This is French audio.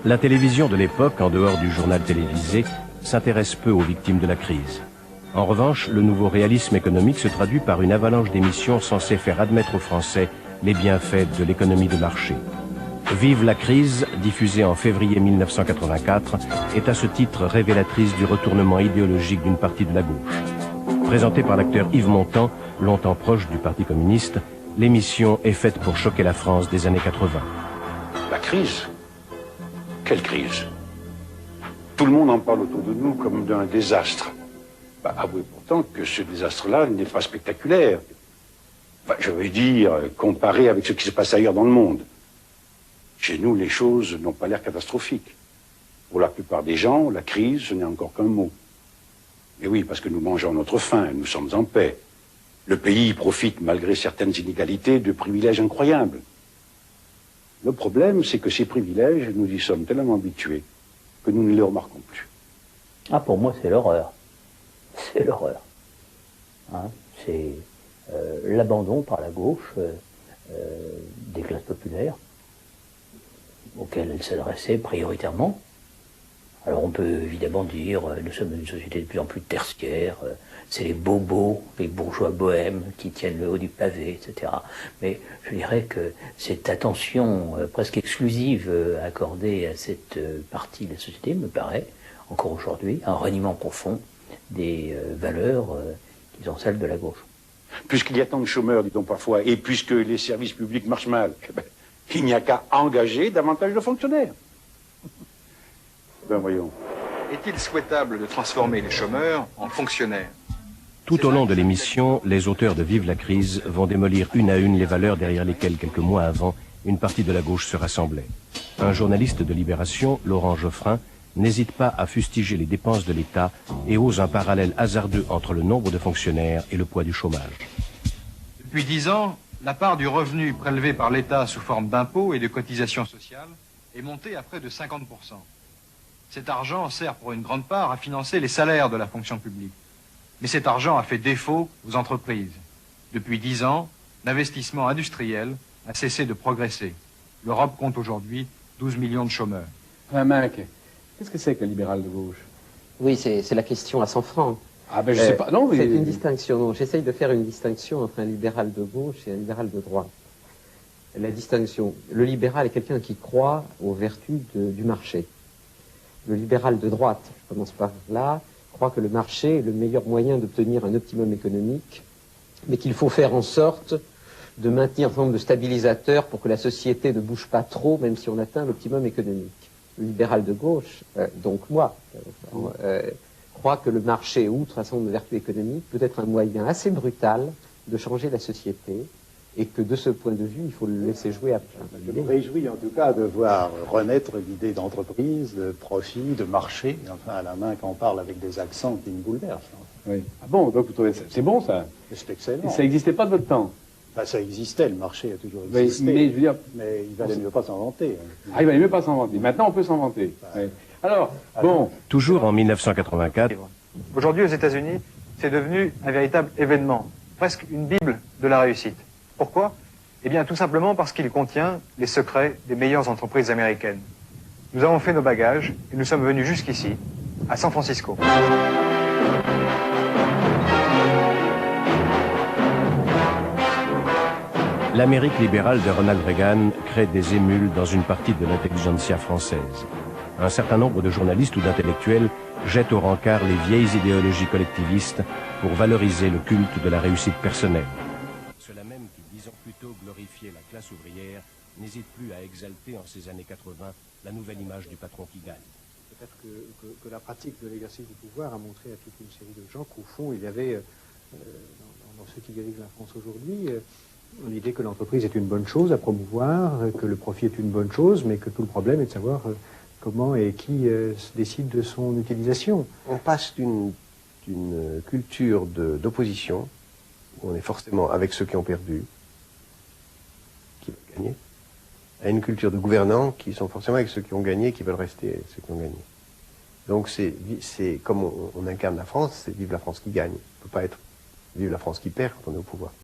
La télévision de l'époque, en dehors du journal télévisé, s'intéresse peu aux victimes de la crise. En revanche, le nouveau réalisme économique se traduit par une avalanche d'émissions censées faire admettre aux Français les bienfaits de l'économie de marché. Vive la crise, diffusée en février 1984, est à ce titre révélatrice du retournement idéologique d'une partie de la gauche. Présentée par l'acteur Yves Montand, longtemps proche du Parti communiste, l'émission est faite pour choquer la France des années 80. La crise? Quelle crise? Tout le monde en parle autour de nous comme d'un désastre. Avouez pourtant que ce désastre-là n'est pas spectaculaire. Je veux dire, comparé avec ce qui se passe ailleurs dans le monde. Chez nous, les choses n'ont pas l'air catastrophiques. Pour la plupart des gens, la crise, ce n'est encore qu'un mot. Mais oui, parce que nous mangeons notre faim, nous sommes en paix. Le pays profite, malgré certaines inégalités, de privilèges incroyables. Le problème, c'est que ces privilèges, nous y sommes tellement habitués que nous ne les remarquons plus. Ah, pour moi, c'est l'horreur. C'est l'horreur. Hein, c'est l'abandon par la gauche des classes populaires auxquelles elle s'adressait prioritairement. Alors on peut évidemment dire, nous sommes dans une société de plus en plus tertiaire, c'est les bobos, les bourgeois bohèmes qui tiennent le haut du pavé, etc. Mais je dirais que cette attention presque exclusive accordée à cette partie de la société me paraît, encore aujourd'hui, un reniement profond des valeurs qui sont celles de la gauche. Puisqu'il y a tant de chômeurs, dit-on parfois, et puisque les services publics marchent mal, il n'y a qu'à engager davantage de fonctionnaires. Ben voyons. Est-il souhaitable de transformer les chômeurs en fonctionnaires? Tout au long de l'émission, les auteurs de Vive la crise vont démolir une à une les valeurs derrière lesquelles, quelques mois avant, une partie de la gauche se rassemblait. Un journaliste de Libération, Laurent Geoffrin, n'hésite pas à fustiger les dépenses de l'État et ose un parallèle hasardeux entre le nombre de fonctionnaires et le poids du chômage. Depuis 10 ans, la part du revenu prélevé par l'État sous forme d'impôts et de cotisations sociales est montée à près de 50%. Cet argent sert pour une grande part à financer les salaires de la fonction publique. Mais cet argent a fait défaut aux entreprises. Depuis 10 ans, l'investissement industriel a cessé de progresser. L'Europe compte aujourd'hui 12 millions de chômeurs. Qu'est-ce que c'est que le libéral de gauche? Oui, c'est la question à 100 francs. Ah ben je sais pas, non. C'est une distinction. J'essaye de faire une distinction entre un libéral de gauche et un libéral de droite. La distinction, le libéral est quelqu'un qui croit aux vertus du marché. Le libéral de droite, je commence par là, croit que le marché est le meilleur moyen d'obtenir un optimum économique, mais qu'il faut faire en sorte de maintenir un certain nombre de stabilisateurs pour que la société ne bouge pas trop, même si on atteint l'optimum économique. Le libéral de gauche, donc moi, croit que le marché, outre un certain nombre de vertus économiques, peut être un moyen assez brutal de changer la société, et que de ce point de vue, il faut le laisser jouer à plein. Je me réjouis en tout cas de voir renaître l'idée d'entreprise, de profit, de marché, enfin à la main quand on parle avec des accents qui me bouleversent. Oui. Ah bon, donc vous trouvez ça, c'est bon ça? C'est excellent. Et ça n'existait pas de votre temps? Ben, ça existait, le marché a toujours Oui, existé. mais je veux dire... Mais il valait mieux pas s'en vanter. Ah, il valait mieux pas s'en vanter. Maintenant, on peut s'en vanter. Oui. Alors, bon... Toujours en 1984... Aujourd'hui, aux États-Unis, c'est devenu un véritable événement, presque une bible de la réussite. Pourquoi? Eh bien, tout simplement parce qu'il contient les secrets des meilleures entreprises américaines. Nous avons fait nos bagages et nous sommes venus jusqu'ici, à San Francisco. L'Amérique libérale de Ronald Reagan crée des émules dans une partie de l'intelligentsia française. Un certain nombre de journalistes ou d'intellectuels jettent au rencard les vieilles idéologies collectivistes pour valoriser le culte de la réussite personnelle. Ceux-là même qui, 10 ans plus tôt, glorifiaient la classe ouvrière, n'hésitent plus à exalter en ces années 80 la nouvelle image du patron qui gagne. Peut-être que la pratique de l'exercice du pouvoir a montré à toute une série de gens qu'au fond, il y avait, dans ceux qui dirigent la France aujourd'hui, l'idée que l'entreprise est une bonne chose à promouvoir, que le profit est une bonne chose, mais que tout le problème est de savoir comment et qui décide de son utilisation. On passe d'une culture d'opposition, où on est forcément avec ceux qui ont perdu, qui veulent gagner, à une culture de gouvernants qui sont forcément avec ceux qui ont gagné, qui veulent rester avec ceux qui ont gagné. Donc c'est comme on incarne la France, c'est vive la France qui gagne. On ne peut pas être vive la France qui perd quand on est au pouvoir.